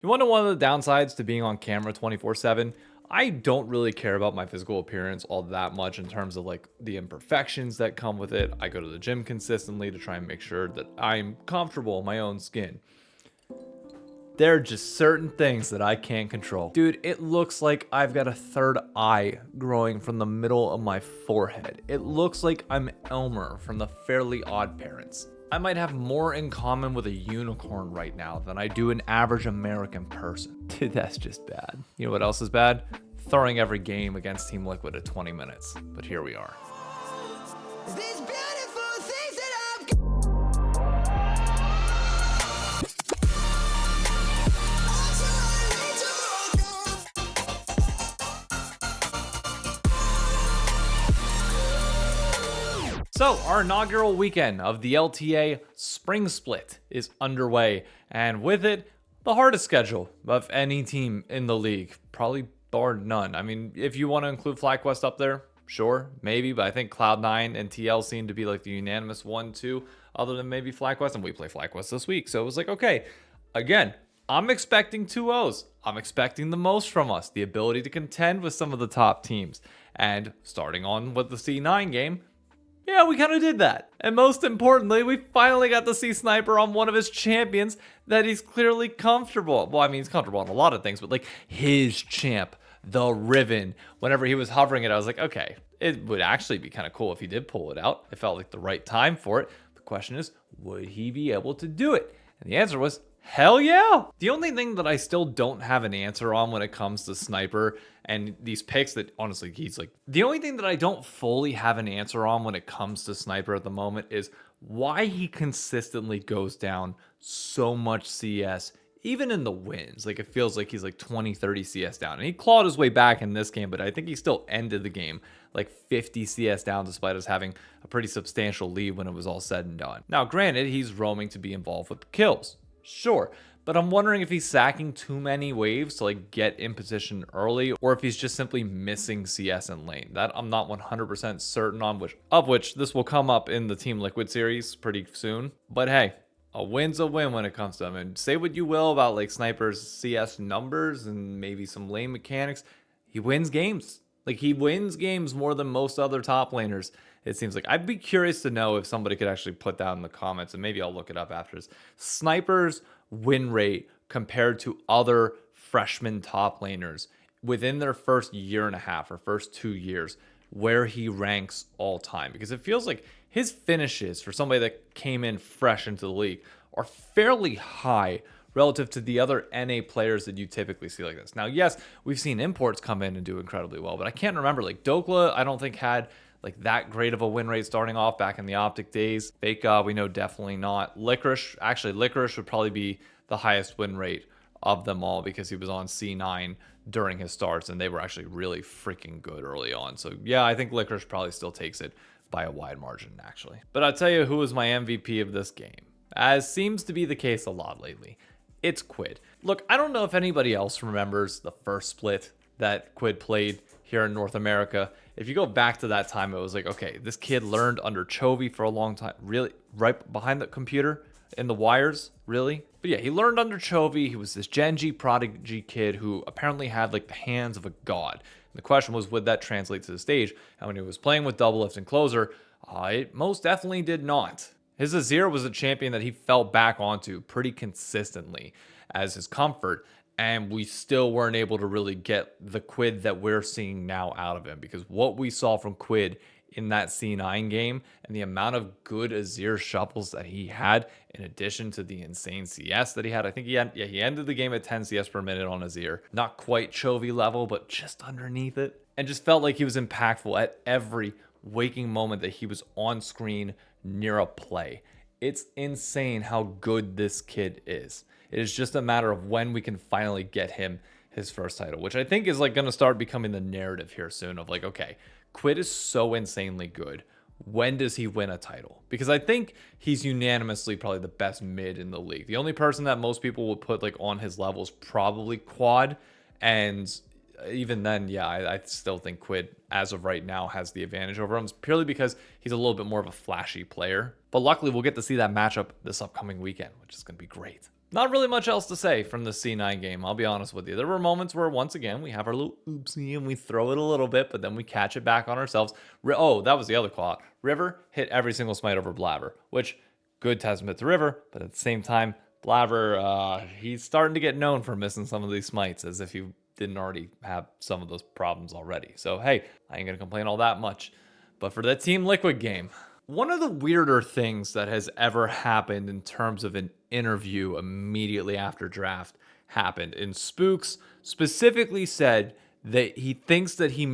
You want to know one of the downsides to being on camera 24/7? I don't really care about my physical appearance all that much in terms of like the imperfections that come with it. I go to the gym consistently to try and make sure that I'm comfortable in my own skin. There are just certain things that I can't control. Dude, it looks like I've got a third eye growing from the middle of my forehead. It looks like I'm Elmer from the Fairly Odd Parents. I might have more in common with a unicorn right now than I do an average American person. Dude, that's just bad. You know what else is bad? Throwing every game against Team Liquid at 20 minutes. But here we are. These beautiful things that So, our inaugural weekend of the LTA Spring Split is underway, and with it, the hardest schedule of any team in the league, probably bar none. I mean, if you want to include FlyQuest up there, sure, maybe, but I think Cloud9 and TL seem to be like the unanimous 1-2, other than maybe FlyQuest, and we play FlyQuest this week, so it was like, okay, again, I'm expecting 2-0s. I'm expecting the most from us, the ability to contend with some of the top teams, and starting on with the C9 game, yeah, we kind of did that. And most importantly, we finally got to see Sniper on one of his champions that he's clearly comfortable. Well, I mean, he's comfortable on a lot of things, but like his champ, the Riven, whenever he was hovering it, I was like, okay, it would actually be kind of cool if he did pull it out. It felt like the right time for it. The question is, would he be able to do it? And the answer was, hell yeah. The only thing that I still don't have an answer on when it comes to Sniper and these picks that honestly he's like, the only thing that I don't fully have an answer on when it comes to Sniper at the moment is why he consistently goes down so much CS, even in the wins. Like it feels like he's like 20, 30 CS down. And he clawed his way back in this game, but I think he still ended the game like 50 CS down despite us having a pretty substantial lead when it was all said and done. Now, granted, he's roaming to be involved with kills. Sure, but I'm wondering if he's sacking too many waves to like get in position early, or if he's just simply missing CS in lane. That I'm not 100% certain on, which this will come up in the Team Liquid series pretty soon. But hey, a win's a win when it comes to him. And say what you will about like Sniper's CS numbers and maybe some lane mechanics, he wins games. Like he wins games more than most other top laners. It seems like I'd be curious to know if somebody could actually put that in the comments, and maybe I'll look it up after this. Sniper's win rate compared to other freshman top laners within their first year and a half or first 2 years, where he ranks all time. Because it feels like his finishes for somebody that came in fresh into the league are fairly high relative to the other NA players that you typically see like this. Now, yes, we've seen imports come in and do incredibly well, but I can't remember. Like Dokla, I don't think had like that great of a win rate starting off back in the Optic days. Faker, we know definitely not. Licorice would probably be the highest win rate of them all because he was on C9 during his starts, and they were actually really freaking good early on. So yeah, I think Licorice probably still takes it by a wide margin, actually. But I'll tell you who was my MVP of this game, as seems to be the case a lot lately. It's Quid. Look, I don't know if anybody else remembers the first split that Quid played here in North America. If you go back to that time, it was like, okay, this kid learned under Chovy for a long time, really, right behind the computer in the wires, really. But yeah, he learned under Chovy. He was this Genji prodigy kid who apparently had like the hands of a god. And the question was, would that translate to the stage? And when he was playing with Doublelift and Closer, it most definitely did not. His Azir was a champion that he fell back onto pretty consistently as his comfort, and we still weren't able to really get the Quid that we're seeing now out of him, because what we saw from Quid in that C9 game and the amount of good Azir shuffles that he had, in addition to the insane CS that he had, I think he ended the game at 10 CS per minute on Azir. Not quite Chovy level, but just underneath it. And just felt like he was impactful at every waking moment that he was on screen near a play. It's insane how good this kid is. It is just a matter of when we can finally get him his first title, which I think is like going to start becoming the narrative here soon of like, okay, Quid is so insanely good. When does he win a title? Because I think he's unanimously probably the best mid in the league. The only person that most people would put like on his level is probably Quad. And even then, yeah, I still think Quid, as of right now, has the advantage over him, purely because he's a little bit more of a flashy player. But luckily, we'll get to see that matchup this upcoming weekend, which is going to be great. Not really much else to say from the C9 game, I'll be honest with you. There were moments where, once again, we have our little oopsie and we throw it a little bit, but then we catch it back on ourselves. Oh, that was the other call out. River hit every single smite over Blabber, which, good testament to River, but at the same time, Blabber, he's starting to get known for missing some of these smites, as if he didn't already have some of those problems already. So, hey, I ain't going to complain all that much. But for that Team Liquid game, one of the weirder things that has ever happened in terms of an interview immediately after draft happened. And Spooks specifically said that he thinks that he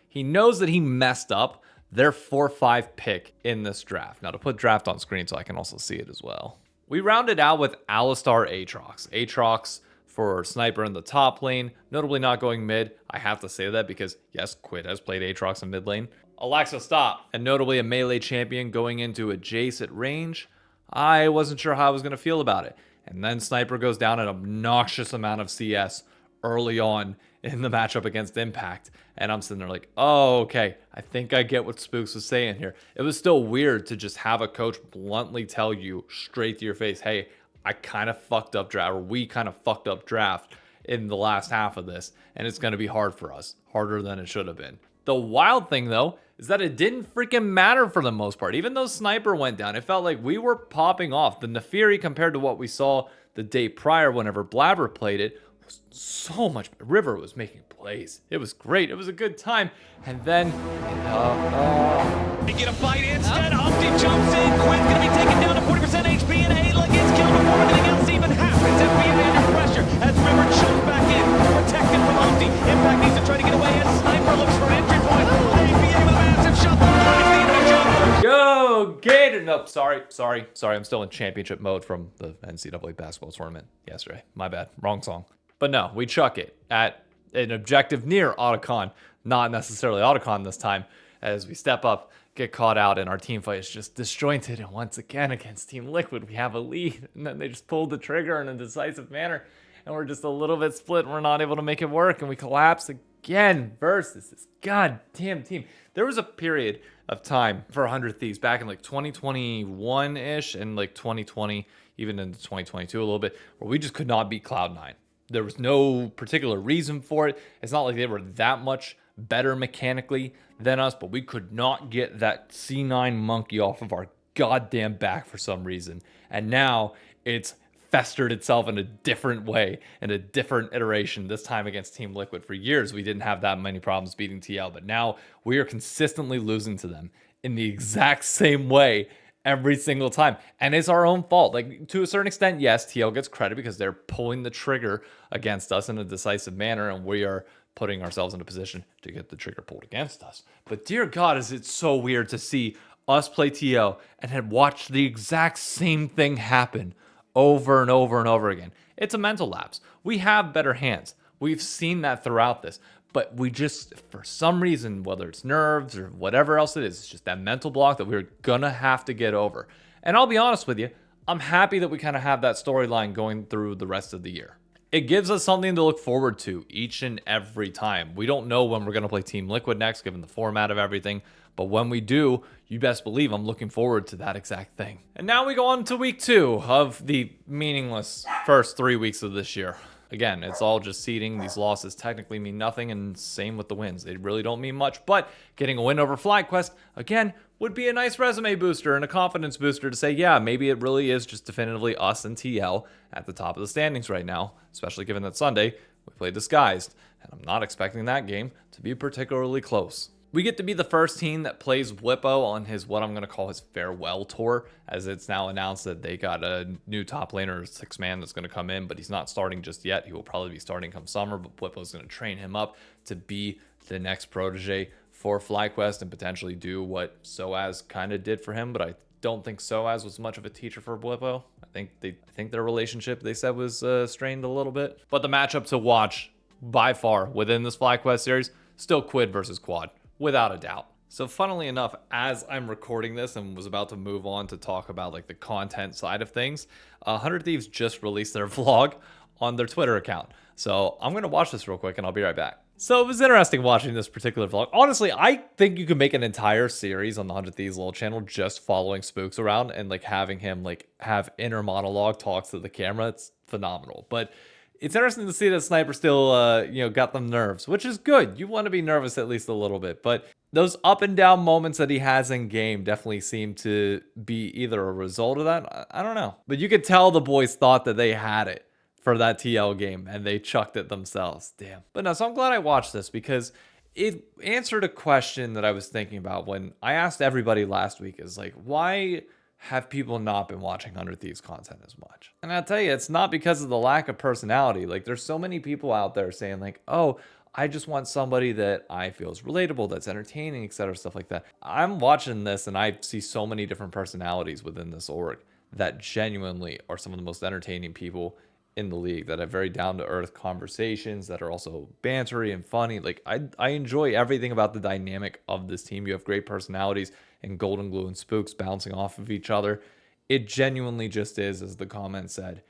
he knows that he messed up their 4-5 pick in this draft. Now, to put draft on screen so I can also see it as well. We rounded out with Alistar Aatrox. Aatrox for Sniper in the top lane, notably not going mid. I have to say that because, yes, Quid has played Aatrox in mid lane. Alexa, stop. And notably a melee champion going into a Jace at range. I wasn't sure how I was going to feel about it. And then Sniper goes down an obnoxious amount of CS early on in the matchup against Impact. And I'm sitting there like, oh, okay. I think I get what Spooks was saying here. It was still weird to just have a coach bluntly tell you straight to your face, hey, I kind of fucked up draft, or we kind of fucked up draft in the last half of this. And it's going to be hard for us. Harder than it should have been. The wild thing, though, is that it didn't freaking matter for the most part. Even though Sniper went down, it felt like we were popping off. The Neferi compared to what we saw the day prior whenever Blabber played it was so much. River was making plays. It was great. It was a good time. And then... They get a fight instead. Humpty jumps in. Quinn's going to be taken down to 40% HP, and Ayla gets killed before anything else even happens. FBI under pressure as River jumps back in, protected from Humpty. Impact needs to try to get away as Sniper looks for an entry point. APA with a massive shot that blinds the enemy jungler. Go Gator! Nope, sorry. I'm still in championship mode from the NCAA basketball tournament yesterday. My bad. Wrong song. But no, we chuck it at an objective near Otacon. Not necessarily Otacon this time, as we step up, get caught out, and our team fight is just disjointed. And once again, against Team Liquid, we have a lead. And then they just pulled the trigger in a decisive manner. And we're just a little bit split, and we're not able to make it work. And we collapse again versus this goddamn team. There was a period of time for 100 Thieves back in like 2021-ish and like 2020, even into 2022 a little bit, where we just could not beat Cloud9. There was no particular reason for it. It's not like they were that much better mechanically than us, but we could not get that C9 monkey off of our goddamn back for some reason. And now it's festered itself in a different way, in a different iteration, this time against Team Liquid. For years, we didn't have that many problems beating TL, but now we are consistently losing to them in the exact same way every single time. And it's our own fault. Like, to a certain extent, yes, TL gets credit because they're pulling the trigger against us in a decisive manner, and we are putting ourselves in a position to get the trigger pulled against us. But dear God, is it so weird to see us play TL and had watched the exact same thing happen over and over and over again. It's a mental lapse. We have better hands. We've seen that throughout this. But we just, for some reason, whether it's nerves or whatever else it is, it's just that mental block that we're gonna have to get over. And I'll be honest with you, I'm happy that we kind of have that storyline going through the rest of the year. It gives us something to look forward to each and every time. We don't know when we're going to play Team Liquid next, given the format of everything. But when we do, you best believe I'm looking forward to that exact thing. And now we go on to week 2 of the meaningless first 3 weeks of this year. Again, it's all just seeding. These losses technically mean nothing, and same with the wins. They really don't mean much, but getting a win over FlyQuest, again, would be a nice resume booster and a confidence booster to say, yeah, maybe it really is just definitively us and TL at the top of the standings right now, especially given that Sunday we played Disguised, and I'm not expecting that game to be particularly close. We get to be the first team that plays Whippo on his, what I'm going to call his farewell tour, as it's now announced that they got a new top laner, 6-man, that's going to come in, but he's not starting just yet. He will probably be starting come summer, but Whippo's going to train him up to be the next protege for FlyQuest and potentially do what Soaz kind of did for him, but I don't think Soaz was much of a teacher for Whippo. I think their relationship, they said, was strained a little bit. But the matchup to watch by far within this FlyQuest series, still Quid versus Quad, without a doubt. So funnily enough, as I'm recording this and was about to move on to talk about like the content side of things, 100 Thieves just released their vlog on their Twitter account. So I'm going to watch this real quick and I'll be right back. So it was interesting watching this particular vlog. Honestly, I think you could make an entire series on the 100 Thieves little channel just following Spooks around and like having him like have inner monologue talks to the camera. It's phenomenal. But it's interesting to see that Sniper still, got them nerves, which is good. You want to be nervous at least a little bit. But those up and down moments that he has in game definitely seem to be either a result of that. I don't know. But you could tell the boys thought that they had it for that TL game and they chucked it themselves. Damn. But no, so I'm glad I watched this because it answered a question that I was thinking about when I asked everybody last week is like, why have people not been watching 100 Thieves content as much? And I'll tell you, it's not because of the lack of personality. Like there's so many people out there saying like, oh, I just want somebody that I feel is relatable, that's entertaining, etc., stuff like that. I'm watching this and I see so many different personalities within this org that genuinely are some of the most entertaining people in the league, that have very down-to-earth conversations that are also bantery and funny. Like I enjoy everything about the dynamic of this team. You have great personalities and Golden Glue and Spooks bouncing off of each other. It genuinely just is, as the comment said,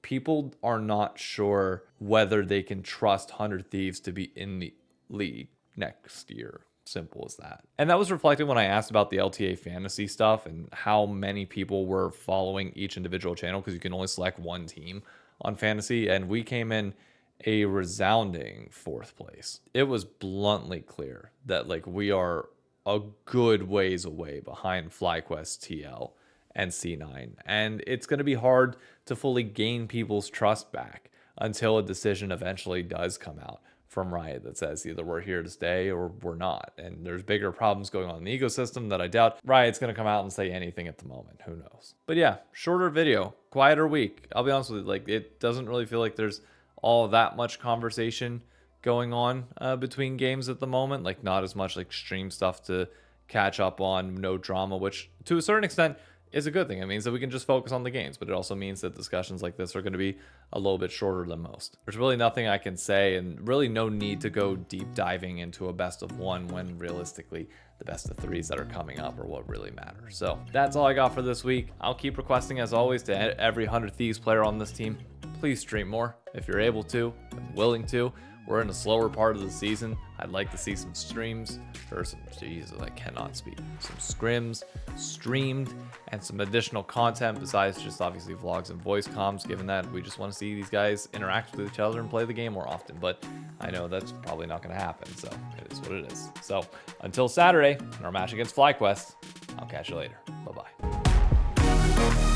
people are not sure whether they can trust 100 Thieves to be in the league next year. Simple as that. And that was reflected when I asked about the LTA fantasy stuff and how many people were following each individual channel, because you can only select one team on fantasy, and we came in a resounding 4th place. It was bluntly clear that like we are a good ways away behind FlyQuest, TL, and C9, and it's going to be hard to fully gain people's trust back until a decision eventually does come out from Riot that says either we're here to stay or we're not. And there's bigger problems going on in the ecosystem that I doubt Riot's going to come out and say anything at the moment. Who knows? But yeah, shorter video, quieter week. I'll be honest with you, like it doesn't really feel like there's all that much conversation going on between games at the moment. Like not as much like stream stuff to catch up on, no drama, which to a certain extent is a good thing. It means that we can just focus on the games, but it also means that discussions like this are going to be a little bit shorter than most. There's really nothing I can say and really no need to go deep diving into a best of 1 when realistically the best of 3s that are coming up are what really matters. So that's all I got for this week. I'll keep requesting as always to every 100 Thieves player on this team, please stream more if you're able to and willing to. We're in a slower part of the season. I'd like to see some streams, or some, Jesus, I cannot speak, some scrims streamed and some additional content besides just obviously vlogs and voice comms, given that we just want to see these guys interact with each other and play the game more often. But I know that's probably not going to happen, so it is what it is. So until Saturday in our match against FlyQuest, I'll catch you later. Bye-bye.